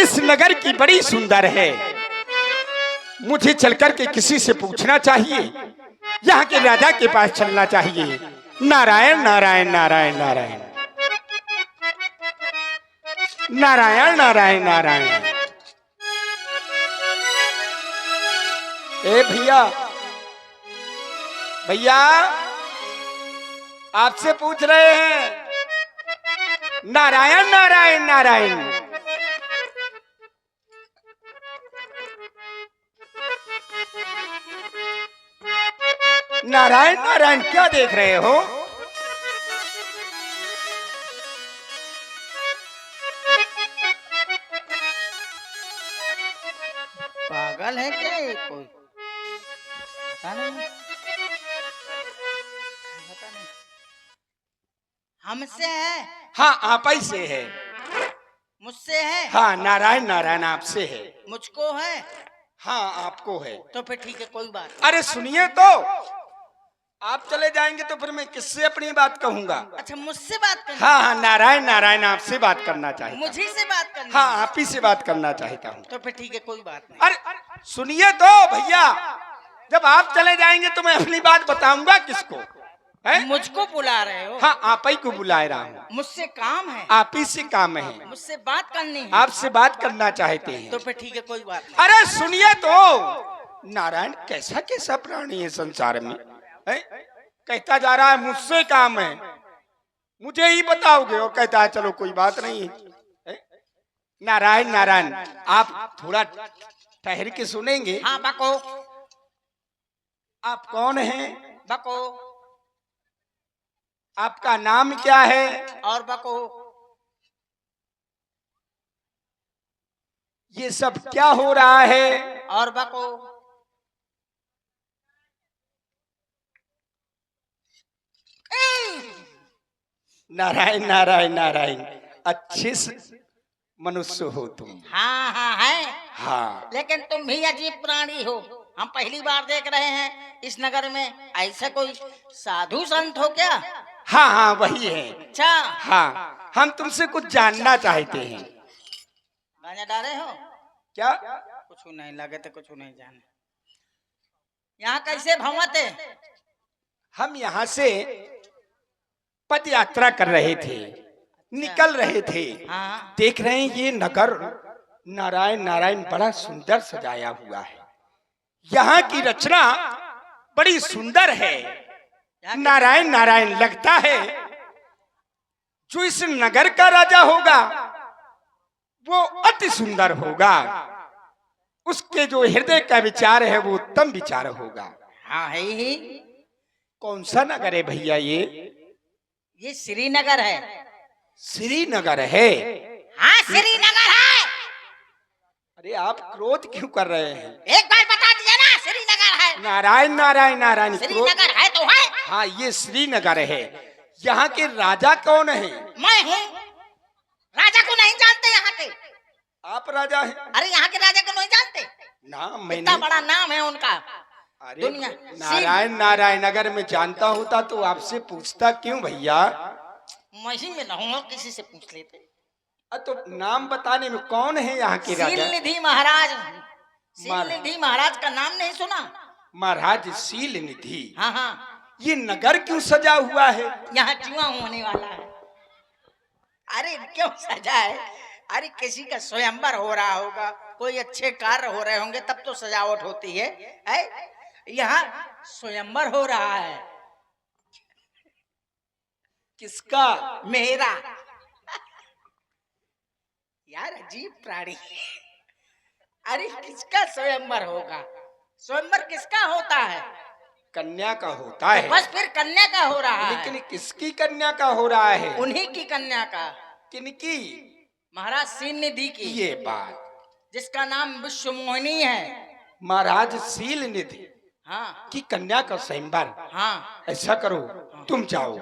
इस नगर की बड़ी सुंदर है। मुझे चलकर के किसी से पूछना चाहिए, यहाँ के राजा के पास चलना चाहिए। नारायण नारायण नारायण नारायण नारायण नारायण नारायण। ए भैया, भैया आपसे पूछ रहे हैं। नारायण नारायण नारायण। नारायण नारायण क्या देख रहे हो? पागल है क्या ये कोई? पता नहीं। हमसे है? हाँ आप ही से है। मुझसे है? हाँ नारायण नारायण आपसे है। मुझको है? हाँ आपको है। तो फिर ठीक है, कोई बात नहीं। अरे सुनिए तो, आप चले जाएंगे तो फिर मैं किससे अपनी बात कहूंगा? अच्छा, मुझसे बात करनी? हाँ हाँ नारायण नारायण आपसे बात करना चाहता हूँ। मुझी से बात करनी? हाँ आप ही से बात करना चाहता हूँ। तो फिर ठीक है, कोई बात नहीं। अरे सुनिए तो भैया, जब आप चले जाएंगे तो मैं अपनी बात बताऊंगा किसको? है? मुझको बुला रहे हो? हाँ आप ही को बुला रहा हूँ। मुझसे काम है? आप ही से काम है। मुझसे बात करनी है? आपसे बात करना चाहते हैं। तो फिर ठीक है, कोई बात नहीं। अरे सुनिए तो, नारायण कैसा कैसा प्राणी है संसार में, है? कहता जा रहा है मुझसे काम है, मुझे ही बताओगे, और कहता है चलो कोई बात नहीं है। नारायण नारायण, आप थोड़ा ठहर के सुनेंगे? हाँ बको। आप कौन हैं? बको। आपका नाम क्या है? और बको। ये सब क्या हो रहा है? और बको। नारायण नारायण नारायण, अच्छे से मनुष्य हो तुम। हाँ हाँ है। हाँ लेकिन तुम भी अजीब प्राणी हो। हम पहली बार देख रहे हैं इस नगर में। ऐसा कोई साधु संत हो क्या? हाँ हाँ वही है। अच्छा। हाँ हम तुमसे कुछ जानना चाहते हैं। गाने डाले हो क्या? कुछ नहीं लगे तो कुछ नहीं जाने। यहाँ कैसे भंवते? हम यहाँ से पद यात्रा कर रहे थे, निकल रहे थे। हाँ। देख रहे हैं ये नगर नारायण नारायण बड़ा सुंदर सजाया हुआ है। यहाँ की रचना बड़ी सुंदर है। नारायण नारायण, लगता है जो इस नगर का राजा होगा वो अति सुंदर होगा। उसके जो हृदय का विचार है वो उत्तम विचार होगा। हाँ है ही। कौन सा नगर है भैया ये श्रीनगर है। श्रीनगर है? हाँ श्रीनगर है। अरे आप क्रोध क्यों कर रहे हैं? एक बार बता दिया ना, श्रीनगर है। नारायण नारायण नारायण, श्रीनगर है तो है। हाँ ये श्रीनगर है। यहाँ के राजा कौन है? मैं हूँ। राजा को नहीं जानते यहाँ के? आप राजा हैं? अरे यहाँ के राजा को नहीं जानते? नाम मैं इतना नहीं। बड़ा नाम है उनका। अरे दुनिया नारायण नारायण, अगर मैं जानता होता तो आपसे पूछता क्यों भैया? मही में रहूंगा, किसी से पूछ लेते। तो नाम बताने में कौन है यहाँ के राजा? शीलनिधि महाराज। शीलनिधि महाराज का नाम नहीं सुना? महाराज शीलनिधि। हाँ हाँ। ये नगर क्यों सजा हुआ है? यहाँ जुआ होने वाला है। अरे क्यों सजा है? अरे किसी का स्वयंवर हो रहा होगा, कोई अच्छे कार्य हो रहे होंगे तब तो सजावट होती है। यहाँ स्वयंवर हो रहा है। किसका? मेरा। यार अजीब प्राणी। अरे किसका स्वयंवर होगा? स्वयंवर किसका होता है? कन्या का होता है। बस फिर कन्या का हो रहा है। लेकिन किसकी कन्या का हो रहा है? उन्हीं की कन्या का। किनकी? महाराज शीलनिधि की। ये बात, जिसका नाम विश्वमोहिनी है। महाराज शीलनिधि हाँ की कन्या का स्वयंवर। हाँ। ऐसा करो, तुम जाओ,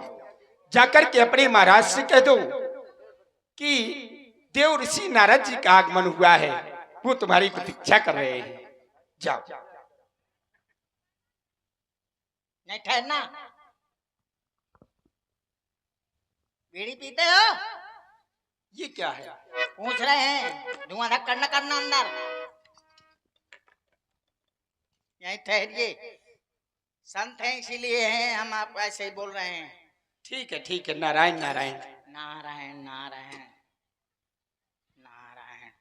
जाकर के अपने महाराज से कह दो कि देव ऋषि नारद जी का आगमन हुआ है, वो तुम्हारी प्रतीक्षा कर रहे हैं। जाओ। नहीं ठहरना। बीड़ी पीते हो? ये क्या है? पूछ रहे हैं, धुआं धक्कर न करना अंदर, यहीं ठहरिए। संत हैं इसीलिए हैं, हम आपको ऐसे ही बोल रहे हैं। ठीक है, नारायण नारायण। नारायण नारायण नारायण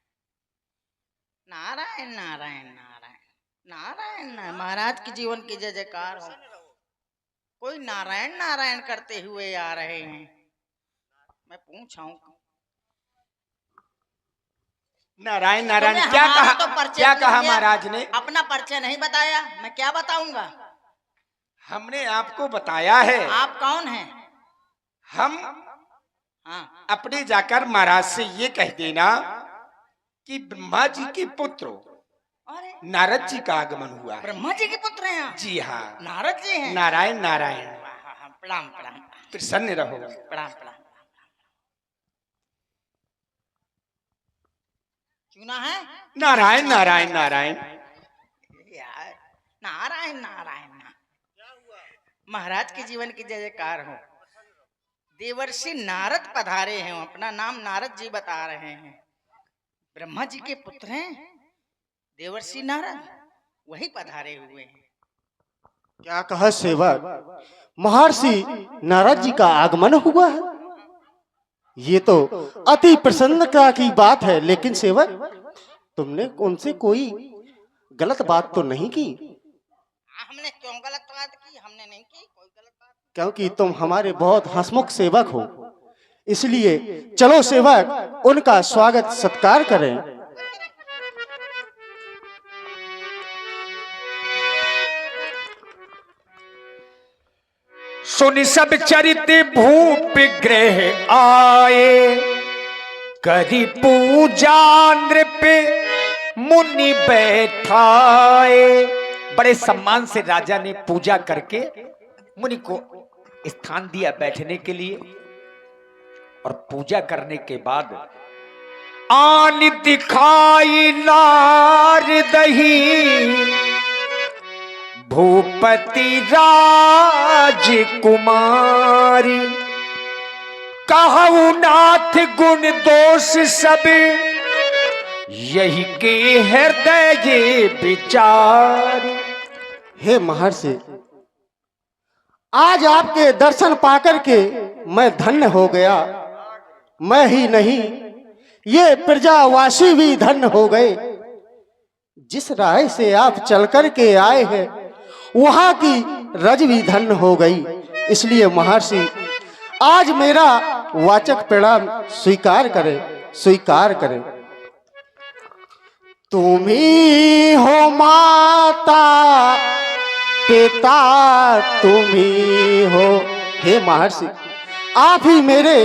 नारायण नारायण नारायण नारायण। महाराज के जीवन की जय जयकार हो। कोई नारायण नारायण करते हुए आ रहे हैं। मैं पूछाऊं, नारायण नारायण क्या कहा? क्या कहा महाराज ने? अपना परिचय नहीं बताया, मैं क्या बताऊंगा? हमने आपको बताया है। आप कौन हैं? हम हाँ, अपने जाकर महाराज से ये कह देना कि ब्रह्मा जी के पुत्र अरे नारद जी का आगमन हुआ है। ब्रह्मा जी के पुत्र हैं आप? जी हाँ, नारद जी हैं। नारायण नारायण। प्रणाम प्रणाम प्रसन्न रहो। प्रणाम प्रणाम। चुना है? नारायण नारायण नारायण। यार नारायण नारायण। महाराज के जीवन की जय जयकार हो। देवर्षि नारद पधारे हैं, अपना नाम नारद जी बता रहे हैं। ब्रह्मा जी के पुत्र हैं देवर्षि नारद, वही पधारे हुए हैं। क्या कहा सेवक? महर्षि नारद जी का आगमन हुआ है? ये तो अति प्रसन्नता की बात है। लेकिन सेवक, तुमने उनसे कोई गलत बात तो नहीं की? हमने क्यों गलत बात की? हमने नहीं की कोई गलत बात। क्योंकि तुम हमारे बहुत हंसमुख सेवक हो, इसलिए चलो सेवक उनका स्वागत सत्कार करें। सुन सब चरित भूप ग्रह आए, करी पूजा नृप मुनि बैठाए। बड़े सम्मान से राजा ने पूजा करके मुनि को स्थान दिया बैठने के लिए। और पूजा करने के बाद आन दिखाई नारदही भूपति राजकुमारी। कहु नाथ गुण दोष सब यही के हृदय विचार। हे महर्षि, आज आपके दर्शन पाकर के मैं धन्य हो गया। मैं ही नहीं, ये प्रजावासी भी धन्य हो गए। जिस राह से आप चलकर के आए हैं, वहां की रज भी धन्य हो गई। इसलिए महर्षि, आज मेरा वाचक प्रणाम स्वीकार करें, स्वीकार करें। तुम ही हो माता पिता, तुम ही हो। हे महर्षि, आप ही मेरे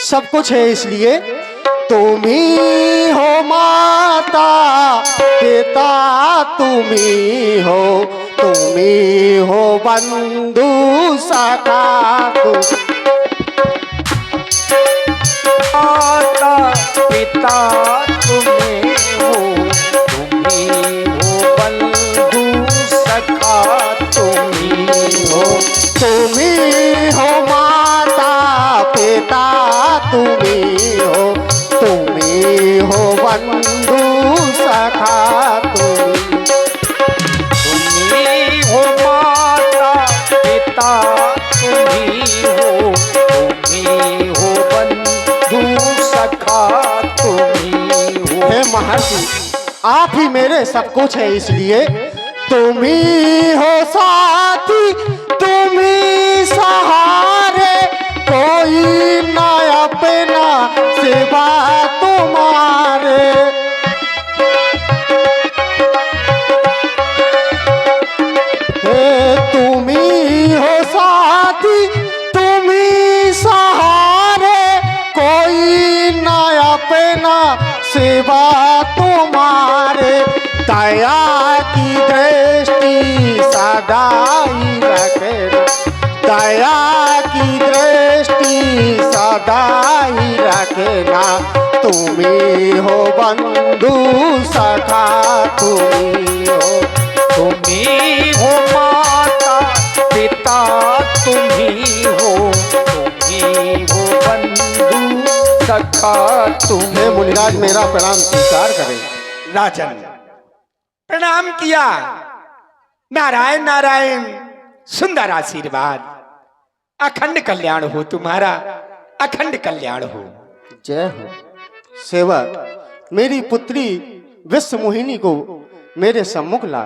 सब कुछ है। इसलिए तुम ही हो माता पिता, तुम ही हो, तुम ही हो बंधु सखा। माता पिता तुम्हें हो, तुम्ही हो बंधु सखा, तुम्ही हो। तुम्ही हो माता पिता, तुम्ही हो, तुम्ही हो बंधु सखा। तुम्ही हो माता पिता, तुम्ही हो, तुम्ही हो बंधु सखा, तुम्ही हो। हे महर्षि, आप ही मेरे सब कुछ है। इसलिए तुम ही हो साथी, तुम ही सहारे, कोई ना अपना सिवा तुम्हारे। हे तुम ही हो साथी, तुम ही सहारे, कोई ना अपना सिवा तुम्हारे। दया की दृष्टि सदा ही रखना, दया की दृष्टि सदा ही रखना। तुम्ही हो बंधु सखा, तुम्ही हो। तुम्ही हो माता पिता, तुम्ही हो, तुम्ही हो बंधु सखा। रखा तुम। हे मुनिराज मेरा प्रणाम स्वीकार करें। राजन प्रणाम किया। नारायण नारायण, सुंदर आशीर्वाद। अखंड कल्याण हो तुम्हारा, अखंड कल्याण हो। जय हो। सेवक मेरी पुत्री विश्व मोहिनी को मेरे सम्मुख ला।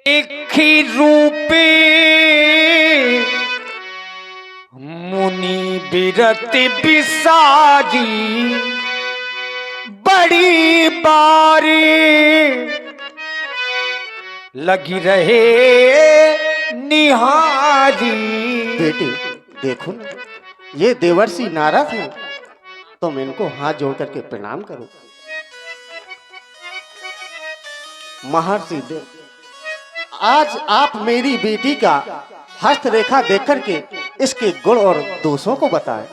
एक ही रूपे मुनि बिरत बिसारी, बड़ी बारी लगी रहे निहारी। बेटे देखो ना, ये देवर्षि नारद हैं, तुम इनको हाथ जोड़ करके प्रणाम करो। महर्षि देव, आज आप मेरी बेटी का हस्तरेखा देख करके इसके गुण और दोषों को बताएं।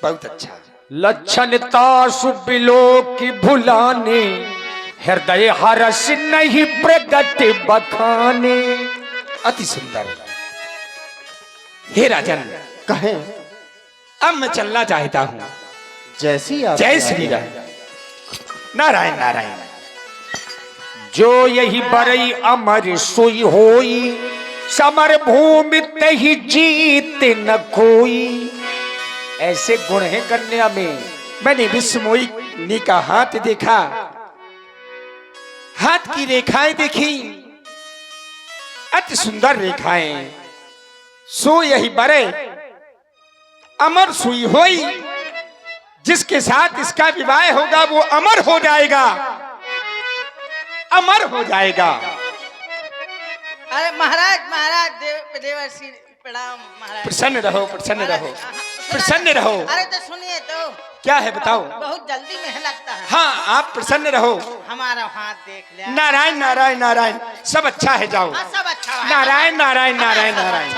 बहुत अच्छा। लक्षणता सुबिलो की भुलाने, हृदय हर्ष नहीं प्रगट बखाने। अति सुंदर। हे राजन कहें अब मैं चलना चाहता हूँ। जैसी आप जय श्री राम। नारायण नारायण। जो यही बरई अमर सोई होई, समर भूमि तही जीत न कोई। ऐसे गुण है कन्या में। मैंने विश्व मोहिनी का हाथ देखा, हाथ की रेखाएं देखी, अति सुंदर रेखाएं। सो यही बरे अमर सुई होई, जिसके साथ इसका विवाह होगा वो अमर हो जाएगा, अमर हो जाएगा। अरे महाराज महाराज देवर्षि प्रणाम महाराज। प्रसन्न रहो, प्रसन्न रहो, प्रसन्न रहो। अरे तो सुनिए तो। क्या है बताओ। बहुत जल्दी में लगता है। हाँ आप प्रसन्न रहो। हमारा हाथ देख लिया। नारायण नारायण नारायण, सब अच्छा है, जाओ। हाँ, सब अच्छा है। नारायण नारायण नारायण नारायण।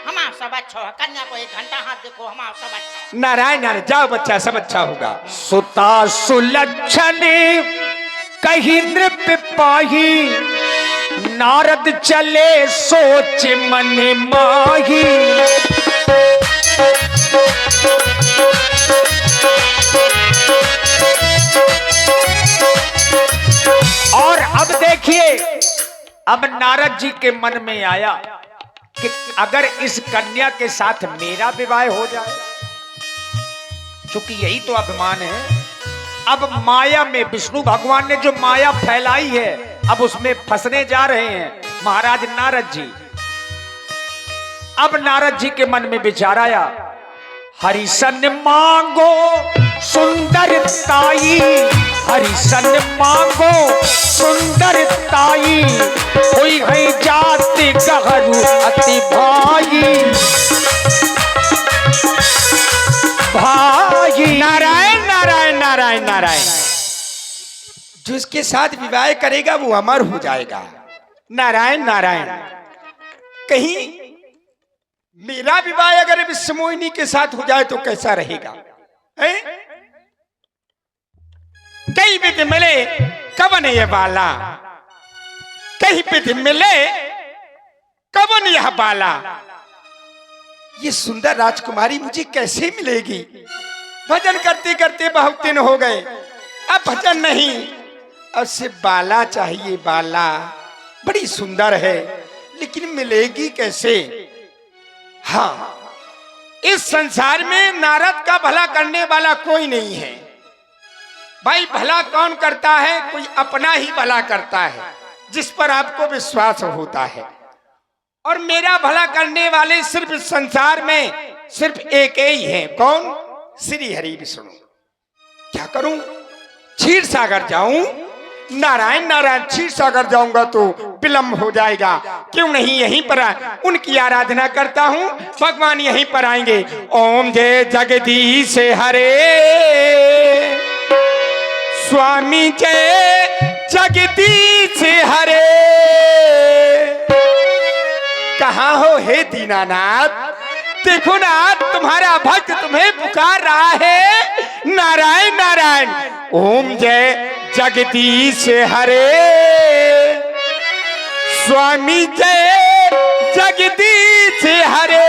हमारा सब अच्छा है। कन्या को 1 घंटा हाथ देखो, हमारा सब अच्छा। नारायण नारायण, जाओ बच्चा, सब अच्छा होगा। सुता सुलक्षण कहीं नृप पाही, नारद चले सोच मन माही। और अब देखिए, अब नारद जी के मन में आया कि अगर इस कन्या के साथ मेरा विवाह हो जाए, क्योंकि यही तो अभिमान है। अब माया में विष्णु भगवान ने जो माया फैलाई है, अब उसमें फंसने जा रहे हैं महाराज नारद जी। अब नारद जी के मन में विचार आया, हरिशन मांगो सुंदर ताई, हरिशन मांगो सुंदर ताई, कोई है जाति गहरू अति भाई। भाई नारायण नारायण नारायण नारायण। जिसके साथ विवाह करेगा वो अमर हो जाएगा। नारायण नारायण। कहीं मेरा विवाह अगर विश्व मोहिनी के साथ हो जाए तो कैसा रहेगा? कहीं विध मिले कवन ये बाला, कहीं विध मिले कवन यह बाला। ये सुंदर राजकुमारी मुझे कैसे मिलेगी? भजन करते करते बहुत दिन हो गए, अब भजन नहीं, अब से बाला चाहिए। बाला बड़ी सुंदर है, लेकिन मिलेगी कैसे? हाँ, इस संसार में नारद का भला करने वाला कोई नहीं है। भाई भला कौन करता है? कोई अपना ही भला करता है, जिस पर आपको विश्वास होता है। और मेरा भला करने वाले सिर्फ संसार में सिर्फ एक ही है। कौन? श्री हरि विष्णु। क्या करूं? क्षीर सागर जाऊं? नारायण नारायण, क्षीर सागर जाऊंगा तो विलंब हो जाएगा। क्यों नहीं यहीं पर उनकी आराधना करता हूं, भगवान यहीं पर आएंगे। ओम जय जगदीश हरे, स्वामी जय जगदीश हरे। कहाँ हो हे दीनानाथ? देखो ना, तुम्हारा भक्त तुम्हें पुकार रहा है। नारायण नारायण, ओम जय जगदीश हरे, स्वामी जय जगदीश हरे,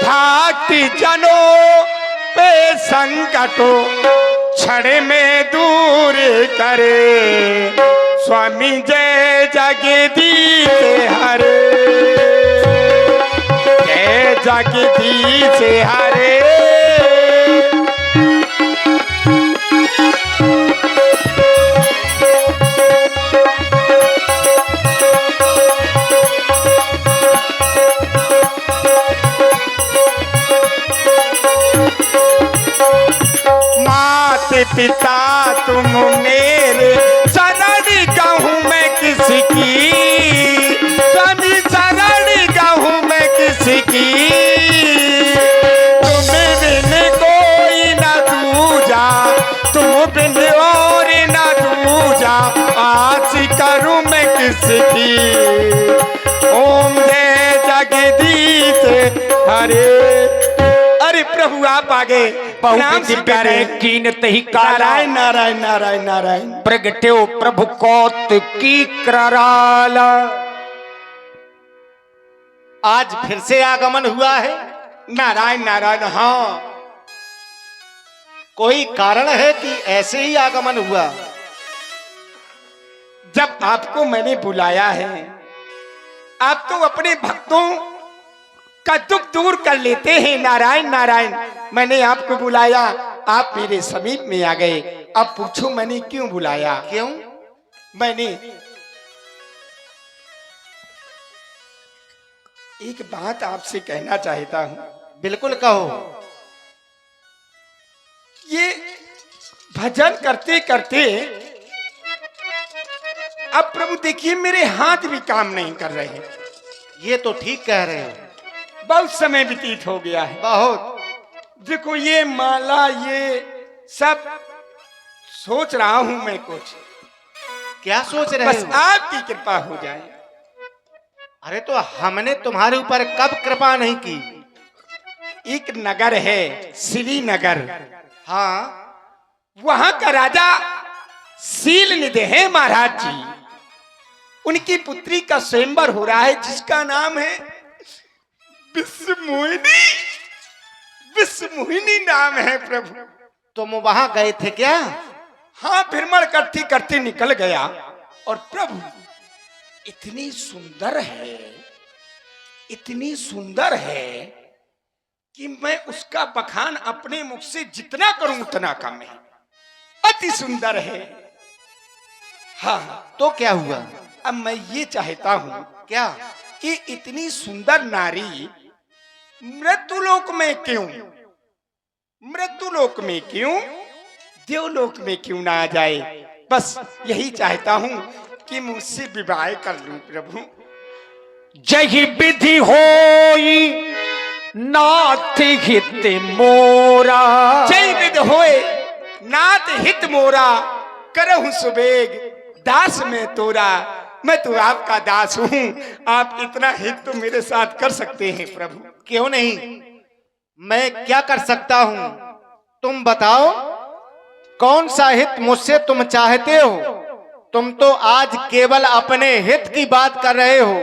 भक्ति जनों पे संकटो क्षण में दूर करे। स्वामी जय जगदीश हरे, जय जगदीश हरे। पिता तुम मेरे शरण गहूँ मैं किसकी, स्वामी शरण गहूँ मैं किसकी। तुम बिन कोई न दूजा, तुम बिन और न दूजा, आस करूँ मैं किसकी। ओम जय जगदीश हरे। अरे प्रभु आप आगे नाम स्वीकारे। कीनत ही काला नारायण नारायण नारायण नारायण। प्रगट्यो प्रभु कौतुकी कराला। आज फिर से आगमन हुआ है। नारायण नारायण। हाँ, कोई कारण है कि ऐसे ही आगमन हुआ? जब आपको मैंने बुलाया है, आप तो अपने भक्तों का दुख दूर कर लेते हैं। नारायण नारायण। मैंने आपको बुलाया, आप मेरे समीप में आ गए। अब पूछो मैंने क्यों बुलाया? क्यों? मैंने एक बात आपसे कहना चाहता हूं। बिल्कुल कहो। ये भजन करते करते अब प्रभु देखिए मेरे हाथ भी काम नहीं कर रहे हैं। ये तो ठीक कह रहे हो। बहुत समय व्यतीत हो गया है। बहुत। देखो ये माला, ये सब सोच रहा हूं मैं कुछ। क्या सोच रहे बस हो? आपकी कृपा हो जाए। अरे तो हमने तुम्हारे ऊपर कब कृपा नहीं की? एक नगर है श्रीनगर, हाँ, वहां का राजा शीलनिधि है महाराज जी। उनकी पुत्री का स्वयंवर हो रहा है जिसका नाम है विश्वमोहिनी। विश्वमोहिनी नाम है प्रभु। तुम वहां गए थे क्या? हाँ, भ्रमण करते करते निकल गया। और प्रभु इतनी सुंदर है, इतनी सुंदर है कि मैं उसका बखान अपने मुख से जितना करूं उतना कम है। अति सुंदर है। हाँ, तो क्या हुआ? अब मैं ये चाहता हूं क्या? कि इतनी सुंदर नारी मृत्युलोक में क्यों, मृत्युलोक में क्यों, देवलोक में क्यों ना आ जाए। बस यही चाहता हूं कि मुझसे विवाह कर लूं प्रभु। जही विधि होई नाथ हित मोरा। जय विध होए नाथ हित मोरा, करहु सुबेग दास में तोरा। मैं तो आपका दास हूं, आप इतना हित तो मेरे साथ कर सकते हैं प्रभु। क्यों नहीं? मैं क्या कर सकता हूं? तुम बताओ, कौन सा हित मुझसे तुम चाहते हो? तुम तो आज केवल अपने हित की बात कर रहे हो,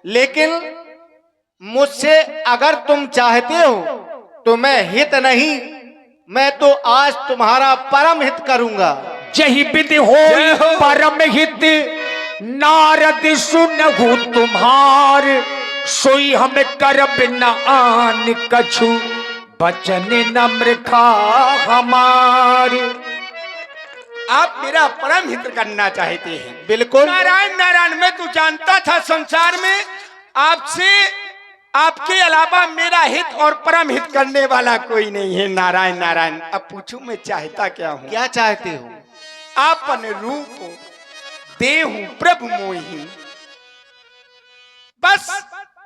लेकिन मुझसे अगर तुम चाहते हो तो मैं हित नहीं, मैं तो आज तुम्हारा परम हित करूंगा। जही विधि हो परम हित नारद सुनहु तुम्हार। सोई हम करब न आन कछु बचन नम्र खा हमार। आप मेरा परम हित करना चाहते हैं। बिल्कुल। नारायण नारायण। मैं तो जानता था संसार में आपसे, आपके अलावा मेरा हित और परम हित करने वाला कोई नहीं है। नारायण नारायण। अब पूछूं मैं चाहता क्या हूं? क्या चाहते हो? आपन रूप देहु प्रभु मोहि। बस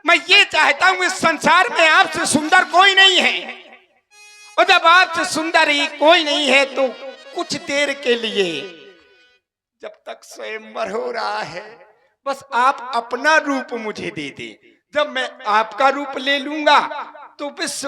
मैं ये चाहता हूं इस संसार में आपसे सुंदर कोई नहीं है। और जब आपसे सुंदर ही कोई नहीं है तो कुछ देर के लिए, जब तक स्वयंवर हो रहा है, बस आप अपना रूप मुझे दे दे। जब मैं आपका रूप ले लूंगा तो विश्व